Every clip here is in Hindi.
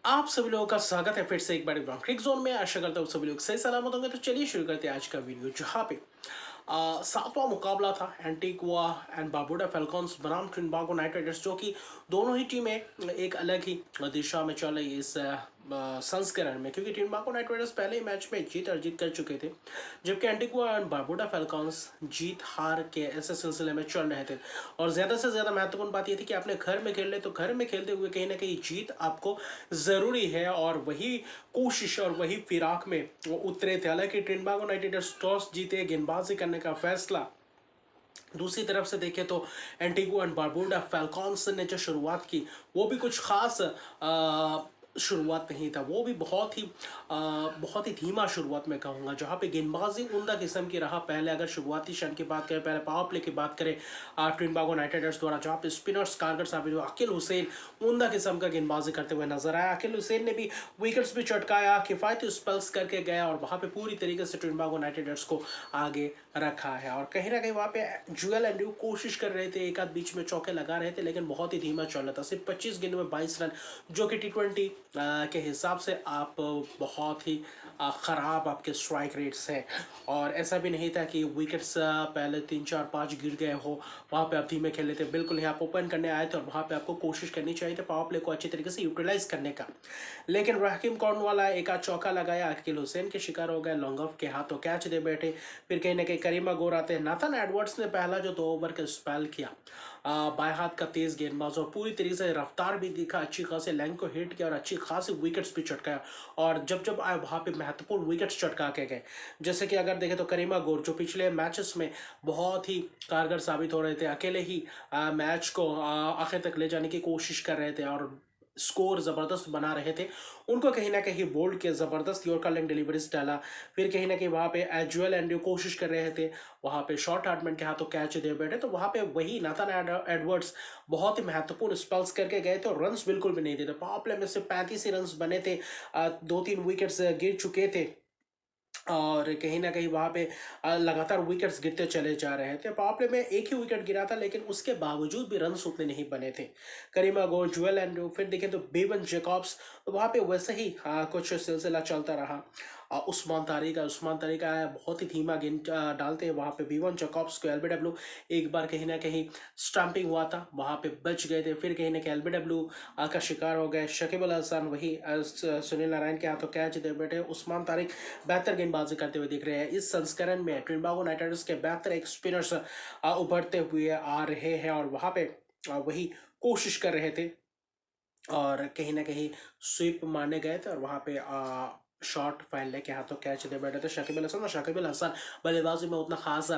आप सभी लोगों का स्वागत है फिर से एक बार क्रिक जोन में। आशा करता हूँ सभी लोग सही सलामत होंगे। तो चलिए शुरू करते हैं आज का वीडियो, जहाँ पे सातवां मुकाबला था एंटीगुआ एंड बारबुडा फैल्कॉन्स बनाम ट्रिनिडाद नाइट राइडर्स, जो कि दोनों ही टीमें एक अलग ही दिशा में चल रही इस संस्करण में, क्योंकि ट्रिनिडाद नाइट राइडर्स पहले ही मैच में जीत अर्जित कर चुके थे, जबकि एंटीगुआ एंड बारबुडा फैल्कॉन्स जीत हार के ऐसे सिलसिले में चल रहे थे। और ज़्यादा से ज़्यादा महत्वपूर्ण बात यह थी कि आपने घर में खेल ले, तो घर में खेलते हुए कहीं ना कहीं जीत आपको ज़रूरी है, और वही कोशिश और वही फिराक में वो उतरे थे। हालांकि ट्रिनिडाद यूनाइटेड टॉस जीते, गेंदबाजी करने का फैसला। दूसरी तरफ से देखें तो एंटीगुआ एंड बारबुडा फैल्कॉन्स ने जो शुरुआत की, वो भी कुछ खास शुरुआत नहीं था। वो भी बहुत ही धीमा शुरुआत में कहूँगा, जहाँ पे गेंदबाजी उमदा किस्म की रहा। पहले अगर शुरुआती क्षण की बात करें, पहले पावर प्ले की बात करें ट्रिनिडाद यूनाइटेड द्वारा, जहाँ पे स्पिनर्स कारगर साबित हुए। अकील हुसैन उमदा किस्म का गेंदबाजी करते हुए नजर आया। अकील हुसैन ने भी विकेट्स भी चटकाया, किफायती स्पेल्स करके गया, और वहाँ पे पूरी तरीके से ट्रिनिडाद यूनाइटेड को आगे रखा है। और कहीं ना कहीं वहाँ पे जुएल एंड्रयू कोशिश कर रहे थे, एक आध बीच में चौके लगा रहे थे, लेकिन बहुत ही धीमा चल रहा था। सिर्फ 25 गेंद में 22 रन, जो कि टी20 के हिसाब से आप बहुत ही ख़राब आपके स्ट्राइक रेट्स हैं। और ऐसा भी नहीं था कि विकेट्स पहले 3 4 5 गिर गए हो, वहाँ पे आप धीमे खेल लेते। बिल्कुल नहीं, आप ओपन करने आए थे और वहाँ पे आपको कोशिश करनी चाहिए थी पावर प्ले को अच्छी तरीके से यूटिलाइज करने का। लेकिन राहिम कॉर्नवाला एक आध चौका लगाया, अकील हुसैन के शिकार हो गए, लॉन्ग ऑफ के हाथों कैच दे बैठे। फिर कहीं ना कहीं करीमा गोर आते हैं। नाथन एडवर्ड्स ने पहला जो 2 ओवर का स्पेल किया, बाएं हाथ का तेज गेंदबाज, और पूरी तरीके से रफ्तार भी दिखा, अच्छी खासी लेंथ को हिट किया और अच्छी खासी विकेट्स भी चटकाया। और जब आए वहाँ पे महत्वपूर्ण विकेट्स चटका के गए। जैसे कि अगर देखें तो करीमा गोर, जो पिछले मैचेस में बहुत ही कारगर साबित हो रहे थे, अकेले ही मैच को आखिर तक ले जाने की कोशिश कर रहे थे और स्कोर ज़बरदस्त बना रहे थे, उनको कहीं ना कहीं बोल्ड के ज़बरदस्त यॉर्कर लेग डिलीवरीज डाला। फिर कहीं ना कहीं वहाँ पे जुएल एंड्रयू कोशिश कर रहे थे, वहाँ पे शॉर्ट हार्टमैन के हाथों कैच दे बैठे, तो वहाँ पे वही नाथन एडवर्ड्स बहुत ही महत्वपूर्ण स्पेल्स करके गए थे, और रन्स बिल्कुल भी नहीं देते। पावर प्ले में से 35 ही रन्स बने थे, 2 3 विकेट्स गिर चुके थे, और कहीं ना कहीं वहाँ पे लगातार विकेट्स गिरते चले जा रहे थे। पावर प्ले में एक ही विकेट गिरा था, लेकिन उसके बावजूद भी रन उतने नहीं बने थे। करीमा गोर, जुएल एंड्रयू, फिर देखें तो बेवन जैकब्स, तो वहाँ पे वैसे ही कुछ सिलसिला चलता रहा। उस्मान तारिका बहुत ही धीमा गेंद डालते हैं वहाँ पे। बेवन जैकब्स को एलबीडब्ल्यू एक बार कहीं ना कहीं स्टंपिंग हुआ था, वहाँ पे बच गए थे। फिर कहीं ना कहीं एलबीडब्ल्यू का शिकार हो गए। शकीब अल हसन वही सुनील नारायण के हाथों कैच दे बैठे। उस्मान तारिक बेहतर गेंदबाजी करते हुए दिख रहे हैं। इस संस्करण में ट्रिनिडाद यूनाइटेड के बेहतर एक स्पिनर्स उभरते हुए आ रहे हैं, और वहाँ पे वही कोशिश कर रहे थे, और कहीं ना कहीं स्वीप मारने गए थे, और वहाँ पे शॉट फाइल के हाथों कैच दे बैठे थे शकीब अल हसन। और शकीब अल हसन बल्लेबाजी में उतना खास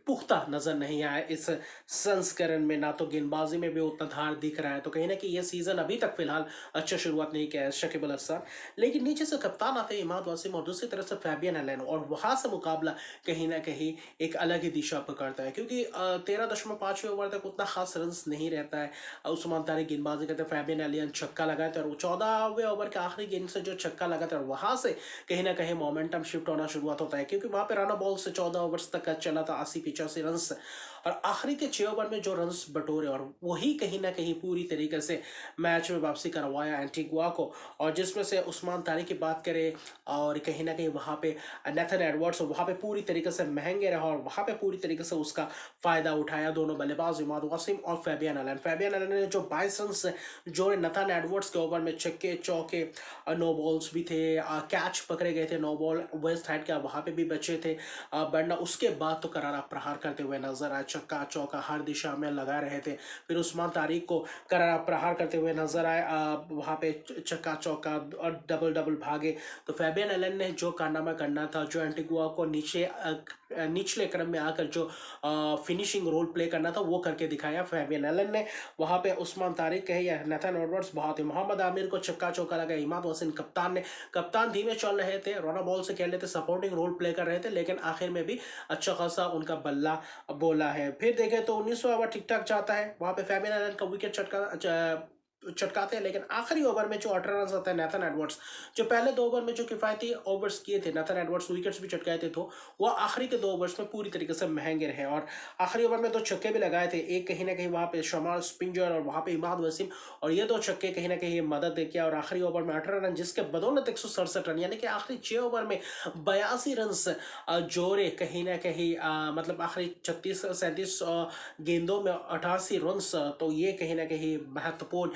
पुख्ता नजर नहीं आया इस संस्करण में, ना तो गेंदबाजी में भी उतना धार दिख रहा है। तो कहीं ना कहीं ये सीजन अभी तक फिलहाल अच्छा शुरुआत नहीं किया है शकीब अल हसन। लेकिन नीचे से कप्तान आते हैं इमाद वासिम, और दूसरी तरफ से फैबियन एलन, और वहां से मुकाबला कहीं ना कहीं एक अलग ही दिशा पकड़ता है, क्योंकि 13.5 ओवर तक उतना खास रन नहीं रहता है। उस्मान तारिक गेंदबाजी करते, फैबियन एलियन छक्का लगाते, और 14वें ओवर के आखिरी गेंद से जो छक्का लगाते हैं, और वहां से कहीं ना कहीं मोमेंटम शिफ्ट होना शुरुआत होता है, क्योंकि वहां पे रन बॉल से 14 ओवर्स तक चला था, 80 85 रन, और आखिरी के 6 ओवर में जो रन्स बटोरे, और वही कहीं ना कहीं पूरी तरीके से मैच में वापसी करवाया एंटीगुआ को। और जिसमें से उस्मान तारिक की बात करें, और कहीं ना कहीं वहाँ पे नेथन एडवर्ड्स वहाँ पे पूरी तरीके से महंगे रहा, और वहाँ पे पूरी तरीके से उसका फायदा उठाया दोनों बल्लेबाज इमाद वासिम और फैबियन एलन ने जो 22 रन जोड़े नेथन एडवर्ड्स के ओवर में, छक्के चौके, नो बॉल्स भी थे, कैच पकड़े गए थे, नो बॉल वेस्ट साइड का वहाँ पे भी बचे थे, वरना उसके बाद तो करारा प्रहार करते हुए नजर आए, चक्का चौका हर दिशा में लगा रहे थे। फिर उस्मान तारिक को करारा प्रहार करते हुए नजर आए, वहाँ पे चक्का चौका और डबल डबल भागे। तो फैबियन एलन ने जो कारनामा करना था, जो एंटीगुआ को निचले क्रम में आकर जो फिनिशिंग रोल प्ले करना था, वो करके दिखाया फैबियन एलन ने। वहाँ पे उस्मान तारिक कहे या नेथन एडवर्ड्स बहुत ही, मोहम्मद आमिर को चक्का चौका लगा। इमाद वासिम कप्तान धीमे चल रहे थे, रोना बॉल से खेल रहे थे, सपोर्टिंग रोल प्ले कर रहे थे, लेकिन आखिर में भी अच्छा खासा उनका बल्ला बोला है। फिर देखें तो 19वां ओवर ठीक ठाक जाता है, वहाँ पे फैबियन एलन का विकेट चटका चटकाते हैं, लेकिन आखिरी ओवर में जो 18 रन आता है नेथन एडवर्ड्स, जो पहले 2 ओवर में जो किफायती ओवर्स किए थे नेथन एडवर्ड्स, विकेट्स भी चटकाए थे, तो वो आखिरी के 2 ओवर्स में पूरी तरीके से महंगे रहे और आखिरी ओवर में 2 छक्के भी लगाए थे। एक कहीं ना कहीं वहाँ पे शमाल स्पिंजर और वहाँ पे इमाद वसीम, और ये 2 छक्के कहीं ना कहीं मदद दे किया और आखिरी ओवर में 18 रन, जिसके बदौलत 167 रन, यानी कि आखिरी 6 ओवर में 82 रन जोड़े कहीं ना कहीं, मतलब आखिरी 36-37 गेंदों में 88 रन, तो ये कहीं ना कहीं महत्वपूर्ण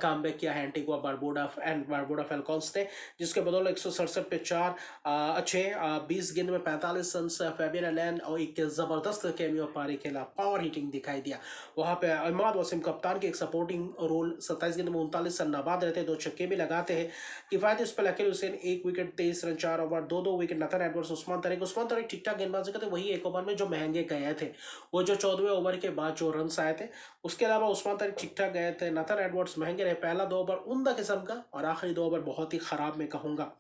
कामबैक किया है एंटीगुआ बारबुडा फैल्कॉन्स ने, जिसके बदौलत 167 पे 4 अच्छे 20 गेंद में 45 रन फैबियन एलन और एक जबरदस्त कैमियो पारी खेला, पावर हिटिंग दिखाई दिया वहां पे। इमाद वसीम कप्तान के एक सपोर्टिंग रोल, 27 गेंद में 39 रन नाबाद रहते हैं, 2 छक्के भी लगाते हैं। किफायती spell Akeal Hosein 1 wicket 23 run 4 over, 2-2 wicket Nathan Edwards, Usman Tariq ठीक ठाक गेंदबाजी करते, वही एक ओवर में जो महंगे गए थे, वो जो 14वें ओवर के बाद जो रन आए थे। उसके अलावा उस्मान तरीक ठीक ठाक गए थे, नथन एडवर्ड्स महंगे रहे। पहला 2 ओवर उम्दा किस्म का और आखिरी 2 ओवर बहुत ही खराब मैं कहूंगा।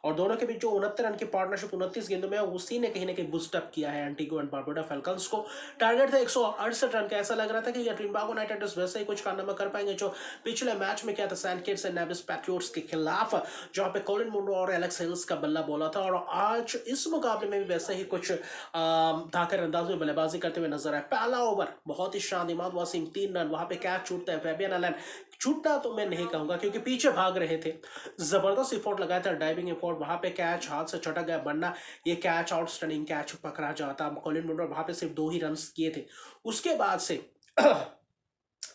और दोनों के बीच जो 69 रन की पार्टनरशिप 29 गेंदों में है, उसी ने कहीं ना कहीं बूस्टअप किया है एंटीगुआ एंड बारबुडा फैल्कन्स को। टारगेट था 168 रन का, ऐसा लग रहा था कि ट्रिनिडाद यूनाइटेड वैसे ही कुछ कारनामा कर पाएंगे जो पिछले मैच में क्या था सैंड किट्स एंड नेविस पैट्रियोट्स के खिलाफ, जहां पे कॉलिन मुनरो और एलेक्स हेल्स का बल्ला बोला था। और आज इस मुकाबले में भी वैसे ही कुछ धाकर अंदाज में बल्लेबाजी करते हुए नजर आए। पहला ओवर बहुत ही शानदार, इमाद वासिम 3 रन, वहां पे कैच छूटता है, फैबियन एलन छूटना तो मैं नहीं कहूंगा क्योंकि पीछे भाग रहे थे, जबरदस्त एफर्ट लगाया था, डाइविंग एफर्ट, वहां पे कैच हाथ से छटक गया, वरना ये कैच आउटस्टैंडिंग कैच पकड़ा जाता। कॉलिन मुनरो वहां पे सिर्फ 2 ही रन किए थे। उसके बाद से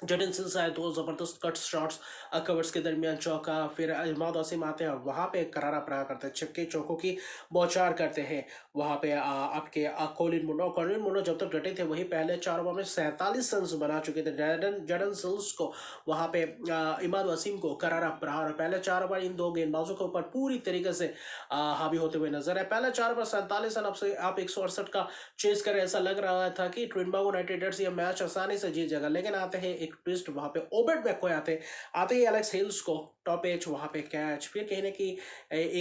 जडेन सिल्स आए, 2 जबरदस्त कट शॉट्स कवर्स के दरमियान चौका, फिर इमाद वसीम आते हैं, वहां पे करारा प्रहार करते हैं, छक्के चौकों की बौछार करते हैं वहां पे आपके कॉलिन मुनरो जब तक डटे थे वही पहले 4 ओवर में 47 रन बना चुके थे। जडेन सिल्स को वहां पे इमाद वसीम को करारा प्रहार, पहले 4 ओवर इन 2 गेंदबाजों के ऊपर पूरी तरीके से हावी होते हुए नजर है। पहले 4 ओवर 47 रन, अब से आप 168 का चेस करें, ऐसा लग रहा था कि ट्रिनिडाद यूनाइटेड ये मैच आसानी से जीत जाएगा, लेकिन आते हैं एक ट्विस्ट, वहां पे ओबेड मैकॉय आते ही एलेक्स हेल्स को टॉप एज, वहां पे कैच, फिर कहीं ना कहीं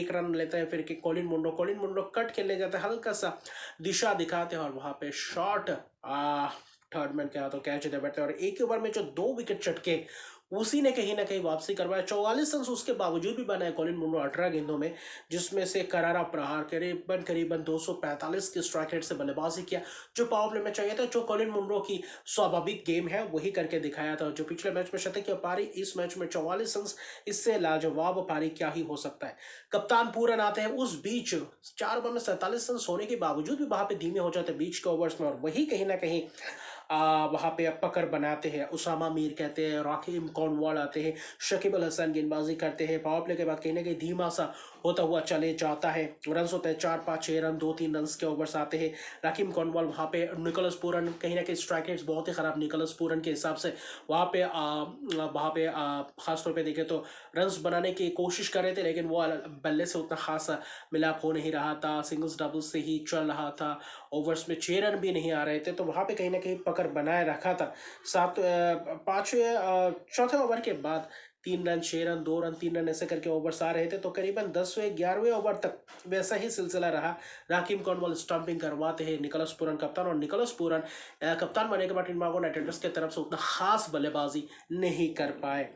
1 रन लेते हैं, फिर कि कॉलिन मुनरो कट के ले जाते हैं, हल्का सा दिशा दिखाते हैं और वहां पे शॉट थर्ड मैन के हाथों कैच दे बैठते हैं। और एक ही ओवर में जो 2 विकेट चटके उसी ने कहीं ना कहीं वापसी करवाया। 44 रन उसके बावजूद भी बनाए कॉलिन मुनरो 18 गेंदों में, जिसमें से करारा प्रहार करीबन 245 के स्ट्राइक रेट से बल्लेबाजी किया, जो पावर प्ले में चाहिए था, जो कॉलिन मुनरो की स्वाभाविक गेम है वही करके दिखाया था। जो पिछले मैच में शतकीय पारी, इस मैच में 44 रन, इससे लाजवाब पारी क्या ही हो सकता है। कप्तान पूरन आते हैं, उस बीच 4 ओवर में 47 रन होने के बावजूद भी वहां पे धीमे हो जाते बीच के ओवर्स में, और वही कहीं ना कहीं वहां पे पकड़ बनाते हैं। उसामा मीर कहते हैं, राकीम कॉर्नवॉल आते हैं, शकीब अल हसन गेंदबाजी करते हैं, पावर प्ले के बाद कहीं ना कहीं धीमा सा होता हुआ चले जाता है। रन होते हैं 4-5-6 रन, 2-3 रन के ओवर्स आते हैं। राकीम कॉर्नवॉल वहां पे, निकोलस पूरन कहीं ना कहीं स्ट्राइक रेट्स बहुत ही खराब निकोलस पूरन के हिसाब से वहां पे खासतौर पे देखें तो रन बनाने की कोशिश कर रहे थे, लेकिन वो बल्ले से उतना खास मिलाप हो नहीं रहा था, सिंगल्स डबल्स से ही चल रहा था, ओवर्स में 6 रन भी नहीं आ रहे थे, तो वहां पे कहीं ना कहीं पकड़ बनाए रखा था। चौथे ओवर के बाद 3 रन 6 रन 2 रन 3 रन ऐसे करके ओवर्स आ रहे थे, तो करीबन 10वें 11वें ओवर तक वैसा ही सिलसिला रहा। राकीम कॉर्नवॉल स्टंपिंग करवाते हैं, निकोलस पूरन कप्तान, और निकोलस पूरन कप्तान बनने के बाद ट्रिनिडाद यूनाइटेड की तरफ से उतना खास बल्लेबाजी नहीं कर पाए।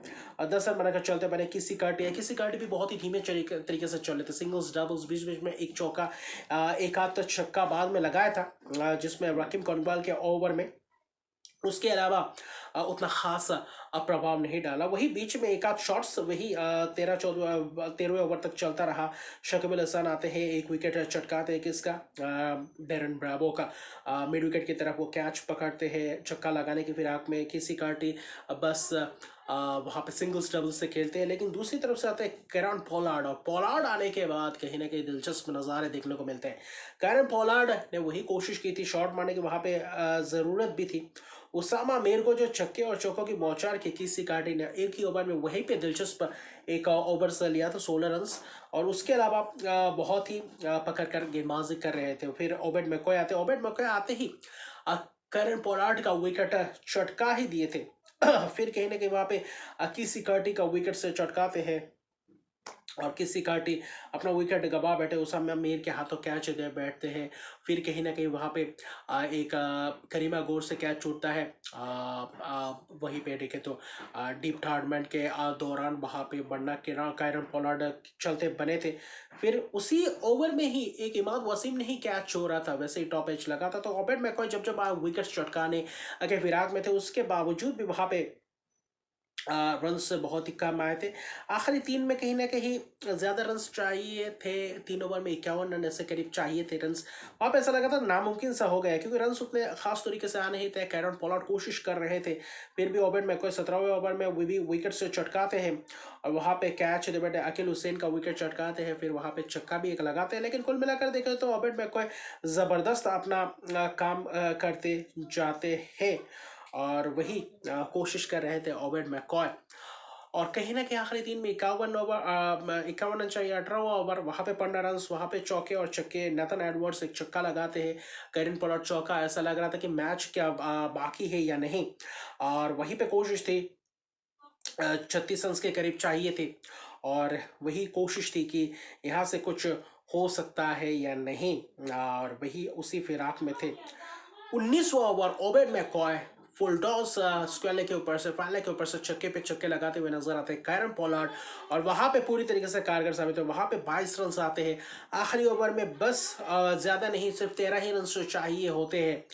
10 रन बनाकर चलते बने। किसी कार्टी भी बहुत ही धीमे तरीके से चल रहे थे, सिंगल्स डबल्स, बीच बीच में एक चौका, एक आध छक्का बाद में लगाया था, जिसमें राकीम कॉर्नवॉल के ओवर में, उसके अलावा उतना खास प्रभाव नहीं डाला। वही बीच में एक आध शॉट्स वही 13वें ओवर तक चलता रहा। शकीब अल हसन आते हैं, 1 विकेट चटकाते हैं, किसका, डेरन ब्रावो का, मिड विकेट की तरफ वो कैच पकड़ते हैं छक्का लगाने की फिराक में। किसी कार्टी बस वहाँ पे सिंगल्स डबल्स से खेलते हैं, लेकिन दूसरी तरफ से आते हैं कैरन पोलार्ड, और पोलार्ड आने के बाद कहीं ना कहीं दिलचस्प नज़ारे देखने को मिलते हैं। कैरन पोलार्ड ने वही कोशिश की थी शॉट मारने की, वहाँ पे ज़रूरत भी थी। उसामा मीर को जो छक्के और चौकों की बौछार की, किसी कार्टी ने एक ही ओवर में वहीं पे दिलचस्प एक ओवर से लिया था, 16 रन, और उसके अलावा बहुत ही पकड़ कर गेंदबाजी कर रहे थे। फिर ओबेड मैकॉय आते ही कैरन पोलार्ड का विकेट चटका ही दिए थे। फिर कहीं ना कहीं वहाँ पे किसी कार्टी का विकेट से चटकाते हैं, और किसी का अपना विकेट गवा बैठे उस समय मीर के हाथों कैच दे बैठते हैं। फिर कहीं ना कहीं वहाँ पे एक करीमा गोर से कैच छूटता है। वहीं पे देखे तो डीप टूर्नामेंट के दौरान वहाँ पे बन्ना के कायरन पोलार्ड चलते बने थे। फिर उसी ओवर में ही एक इमाद वसीम ने ही कैच छोड़ा था, वैसे ही टॉप एज लगा था। तो ओबेड मैकॉय जब जब विकेट चटकाने के फिराक में थे, उसके बावजूद भी वहाँ पे रन्स बहुत ही कम आए थे। आखिरी तीन में कहीं ना कहीं ज़्यादा रन्स चाहिए थे, 3 ओवर में 51 रन ऐसे करीब चाहिए थे रन्स। वहाँ पे ऐसा लगा था नामुमकिन सा हो गया, क्योंकि रन्स उतने खास तरीके से आ नहीं थे। कैरन पोलार्ड कोशिश कर रहे थे, फिर भी ओबेड मैकॉय 17वें ओवर में वो भी विकेट से चटकाते हैं और वहाँ पे कैच दे बैठे अकील हुसैन का विकेट चटकाते हैं, फिर वहाँ पे छक्का भी एक लगाते हैं। लेकिन कुल मिलाकर देखें तो ओबेड मैकॉय ज़बरदस्त अपना काम करते जाते हैं और वही कोशिश कर रहे थे ओबेड मैकॉय। और कहीं ना कहीं आखिरी दिन में 51 रन चाहिए, 18वां ओवर, वहाँ पे 15 रन, वहाँ पे चौके और छक्के। नेथन एडवर्ड्स एक छक्का लगाते हैं, कैरन पोलार्ड चौका। ऐसा लग रहा था कि मैच क्या बाकी है या नहीं। और वहीं पे कोशिश थी, 36 रन के करीब चाहिए थे और वही कोशिश थी कि यहाँ से कुछ हो सकता है या नहीं, और वही उसी फिराक में थे। 19वां over, Obed McCoy full toss square leg के ऊपर से, फाले के ऊपर से छक्के पे छक्के लगाते हुए नजर आते हैं कैरन पोलार्ड, और वहां पे पूरी तरीके से कारगर साबित है। वहां पे 22 रन आते हैं आखिरी ओवर में, बस ज्यादा नहीं, सिर्फ 13 ही रन चाहिए होते हैं,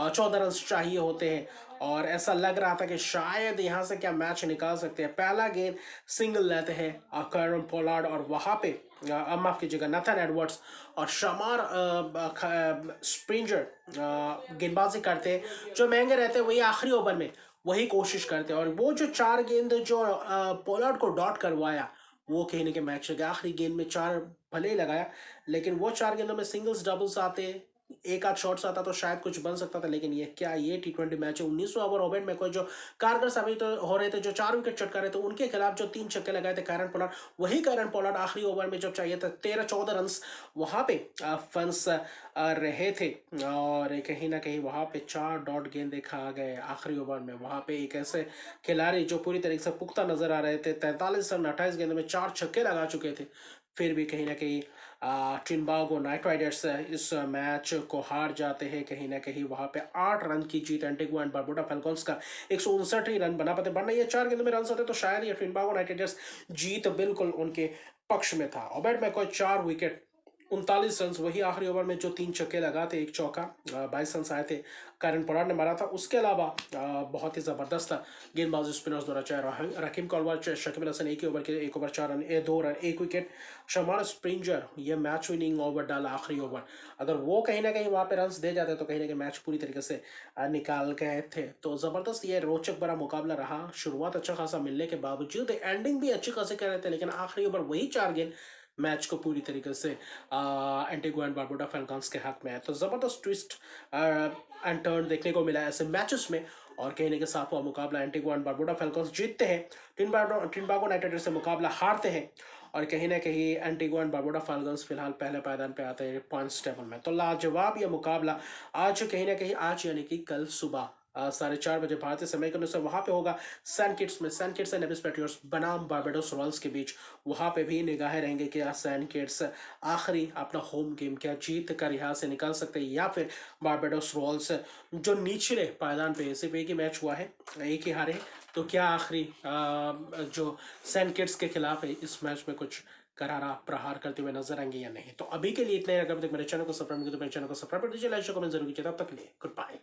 14 रन चाहिए होते हैं। और ऐसा लग रहा था कि शायद यहाँ से क्या मैच निकाल सकते हैं। पहला गेंद सिंगल लेते हैं कैरन पोलार्ड, और वहां पे माफ कीजिएगा नाथन एडवर्ड्स और शमार स्प्रिंजर गेंदबाजी करते हैं। जो महंगे रहते हैं वही आखिरी ओवर में वही कोशिश करते हैं, और वो जो 4 गेंद जो पोलार्ड को डॉट करवाया, वो कहने के मैच के आखिरी गेंद में 4 भले ही लगाया, लेकिन वो 4 गेंदों में सिंगल्स डबल्स आते, एक आध शॉट्स आता तो शायद कुछ बन सकता था। लेकिन ये क्या, ये T20 मैच है। 19वां ओवर, ओबेड मैकॉय जो कारगर साबित हो रहे थे, जो 4 विकेट चटका रहे थे, उनके खिलाफ जो 3 छक्के लगाए थे कैरन पोलार्ड, वही कैरन पोलार्ड आखिरी ओवर में जब चाहिए था 13-14 रन वहां पे फंस रहे थे। और कहीं ना कहीं वहां पे 4 डॉट गेंदे खा गए आखिरी ओवर में। वहां पे एक ऐसे खिलाड़ी जो पूरी तरीके से पुख्ता नजर आ रहे थे, 43 रन 28 गेंदों में 4 छक्के लगा चुके थे, फिर भी कहीं ना कहीं ट्रिनबागो नाइट राइडर्स इस मैच को हार जाते हैं। कहीं ना कहीं वहां पे 8 रन की जीत एंटीगुआ एंड बारबुडा फैल्कॉन्स का 159 ही रन बना पाते, वरना ये 4 गेंदों में रन होते तो शायद ये ट्रिनबागो नाइट राइडर्स जीत बिल्कुल उनके पक्ष में था। ओबेड मैकॉय 4 विकेट 39 रन, वही आखिरी ओवर में जो 3 छक्के लगा थे, एक चौका, 22 रन आए थे, कैरन पोलार्ड ने मारा था। उसके अलावा बहुत ही जबरदस्त गेंदबाजी स्पिनर्स द्वारा, चाहे रकीम कॉलवार, चाहे शकीब अल हसन, एक ही ओवर के 1 over 4 run, 2 run 1 wicket. शमार Springer ये मैच विनिंग ओवर डाला आखिरी ओवर, अगर वो कहीं ना कहीं वहां पे रन दे जाते तो कहीं ना कहीं मैच पूरी तरीके से निकाल गए थे। तो जबरदस्त ये रोचक बड़ा मुकाबला रहा। शुरुआत अच्छा खासा मिलने के बावजूद एंडिंग भी अच्छी खासी कर रहे थे, लेकिन आखिरी ओवर वही 4 गेंद मैच को पूरी तरीके से एंटीगुआ एंड बारबुडा फैल्कॉन्स के हाथ में है। तो जबरदस्त ट्विस्ट एंड टर्न देखने को मिला ऐसे मैचेस में। और कहने के 7वां मुकाबला एंटीगुआ एंड बारबुडा फैल्कॉन्स जीतते हैं, ट्रिनबागो नाइट राइडर्स से मुकाबला हारते हैं, और कहीं ना कहीं एंटीगुआ एंड बारबुडा फैल्कॉन्स फिलहाल पहले पायदान पे आते हैं पॉइंट्स टेबल में। तो लाजवाब ये मुकाबला आज कहीं ना कहीं, आज यानी कि कल सुबह 4:30 बजे भारतीय समय के अनुसार वहां पे होगा सैन किट्स में। Saint Kitts and Nevis Patriots बनाम बारबाडोस रॉयल्स के बीच। वहां पे भी निगाहें रहेंगे कि सैन किट्स आखिरी अपना होम गेम क्या जीत कर यहाँ से निकल सकते हैं, या फिर बारबाडोस रॉयल्स जो निचले पायदान पे सिर्फ एक ही मैच हुआ है, एक ही हारे हैं, तो क्या आखिरी जो सैन किट्स के खिलाफ है इस मैच में कुछ करारा प्रहार करते हुए नजर आएंगे या नहीं। तो अभी के लिए इतना ही। अगर तक मेरे चैनल को सब्सक्राइब नहीं किया तो मेरे चैनल को सब्सक्राइब कर दीजिए, लाइक कमेंट जरूर कीजिए। तब तक के लिए गुड बाय।